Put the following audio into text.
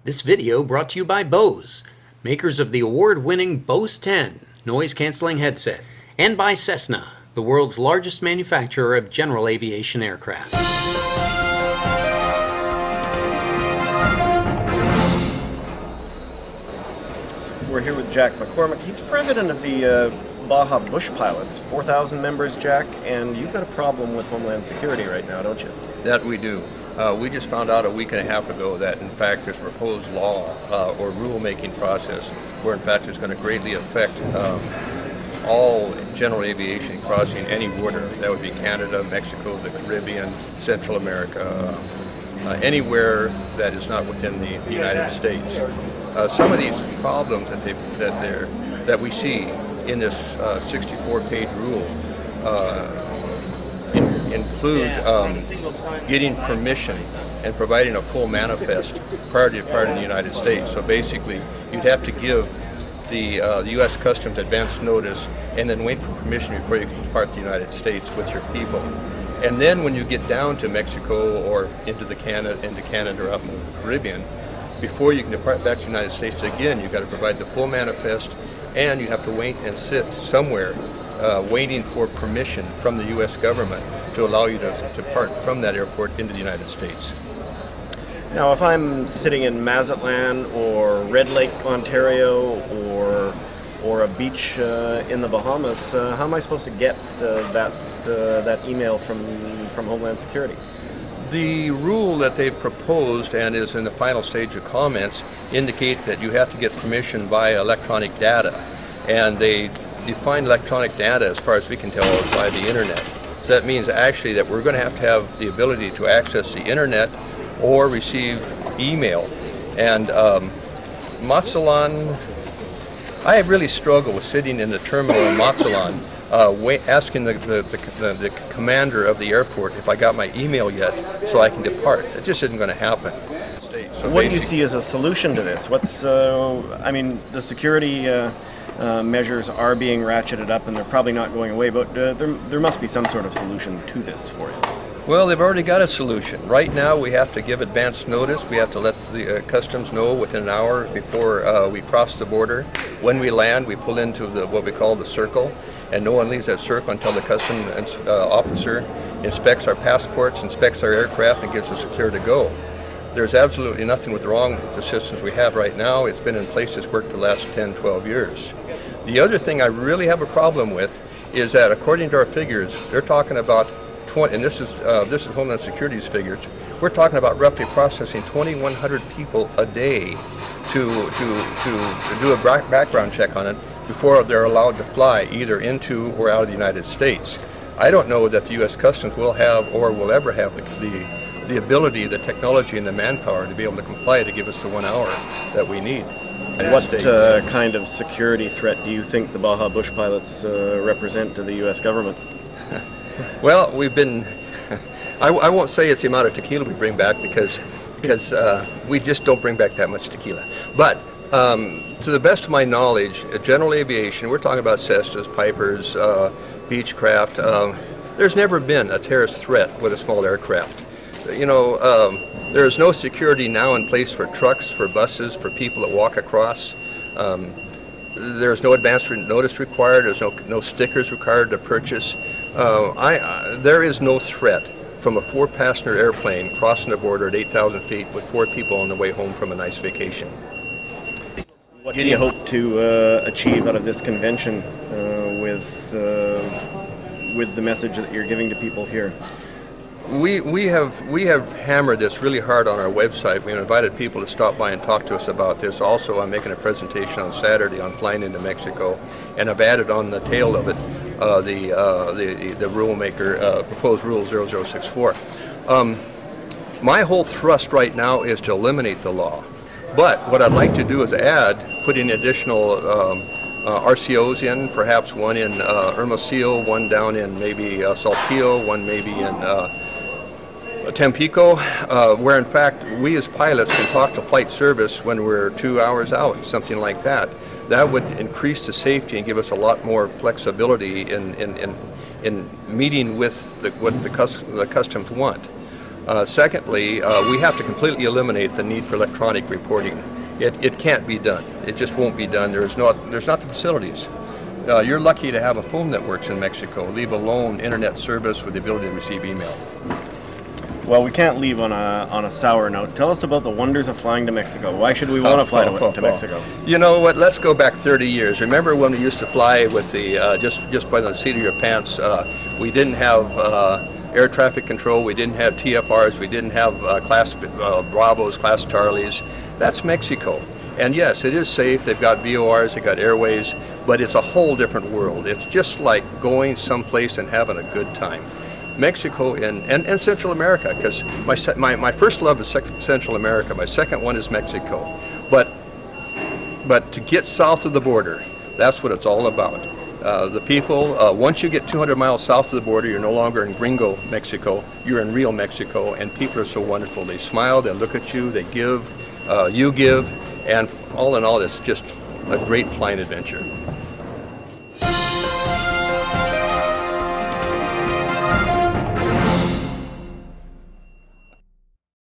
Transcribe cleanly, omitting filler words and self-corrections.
This video brought to you by Bose, makers of the award-winning Bose 10 noise-canceling headset, and by Cessna, the world's largest manufacturer of general aviation aircraft. We're here with Jack McCormick. He's president of the Baja Bush Pilots, 4,000 members, Jack, and you've got a problem with Homeland Security right now, don't you? That we do. We just found out a week and a half ago that, in fact, there's a proposed law or rule-making process where, in fact, it's going to greatly affect all general aviation crossing any border. That would be Canada, Mexico, the Caribbean, Central America, anywhere that is not within the United States. Some of these problems that we see in this 64-page rule include getting permission and providing a full manifest prior to departing the United States. So basically, you'd have to give the U.S. Customs advance notice and then wait for permission before you can depart the United States with your people. And then when you get down to Mexico or into Canada or up in the Caribbean, before you can depart back to the United States again, you've got to provide the full manifest, and you have to wait and sit somewhere waiting for permission from the U.S. government to allow you to depart from that airport into the United States. Now, if I'm sitting in Mazatlan or Red Lake, Ontario, or a beach in the Bahamas, how am I supposed to get that email from Homeland Security? The rule that they've proposed and is in the final stage of comments indicate that you have to get permission via electronic data, and they define electronic data, as far as we can tell, as by the internet. So that means actually that we're going to have the ability to access the internet or receive email. And Mazatlan, I really struggle with sitting in the terminal in Mazatlan asking the commander of the airport if I got my email yet so I can depart. It just isn't going to happen. So what do you see as a solution to this? I mean, the security measures are being ratcheted up and they're probably not going away, but there must be some sort of solution to this for you. Well, they've already got a solution. Right now we have to give advance notice. We have to let the customs know within an hour before we cross the border. When we land, we pull into what we call the circle, and no one leaves that circle until the customs officer inspects our passports, inspects our aircraft, and gives us a clear to go. There's absolutely nothing wrong with the systems we have right now. It's been in place, it's worked for the last 10, 12 years. The other thing I really have a problem with is that, according to our figures, they're talking about and this is Homeland Security's figures, we're talking about roughly processing 2,100 people a day to do a background check on it before they're allowed to fly either into or out of the United States. I don't know that the U.S. Customs will have or will ever have the ability, the technology, and the manpower to be able to comply to give us the 1 hour that we need. What kind of security threat do you think the Baja Bush Pilots represent to the U.S. government? Well, we've been, I won't say it's the amount of tequila we bring back because we just don't bring back that much tequila. But to the best of my knowledge, general aviation, we're talking about Cessnas, Pipers, Beechcraft, there's never been a terrorist threat with a small aircraft. You know, there is no security now in place for trucks, for buses, for people that walk across. There's no advance notice required. There's no stickers required to purchase. There is no threat from a 4-passenger airplane crossing the border at 8,000 feet with 4 people on the way home from a nice vacation. What do you hope to achieve out of this convention with the message that you're giving to people here? We have hammered this really hard on our website. We've invited people to stop by and talk to us about this. Also, I'm making a presentation on Saturday on flying into Mexico, and I've added on the tail of it the rulemaker proposed rule 0064. My whole thrust right now is to eliminate the law, but what I'd like to do is putting additional RCOs in, perhaps one in Hermosillo, one down in maybe Saltillo, one maybe in Tampico, where in fact we as pilots can talk to flight service when we're 2 hours out, something like that. That would increase the safety and give us a lot more flexibility in meeting with what the customs want. Secondly, we have to completely eliminate the need for electronic reporting. It can't be done. It just won't be done. There's not the facilities. You're lucky to have a phone that works in Mexico, leave alone internet service with the ability to receive email. Well, we can't leave on a sour note. Tell us about the wonders of flying to Mexico. Why should we want to fly to Mexico? You know what? Let's go back 30 years. Remember when we used to fly with the just by the seat of your pants? We didn't have air traffic control. We didn't have TFRs. We didn't have class Bravos, class Charlies. That's Mexico. And yes, it is safe. They've got VORs. They've got airways. But it's a whole different world. It's just like going someplace and having a good time. Mexico and Central America, because my first love is Central America. My second one is Mexico. But to get south of the border, that's what it's all about. The people, once you get 200 miles south of the border, you're no longer in gringo Mexico, you're in real Mexico, and people are so wonderful. They smile, they look at you, they give, you give, and all in all, it's just a great flying adventure.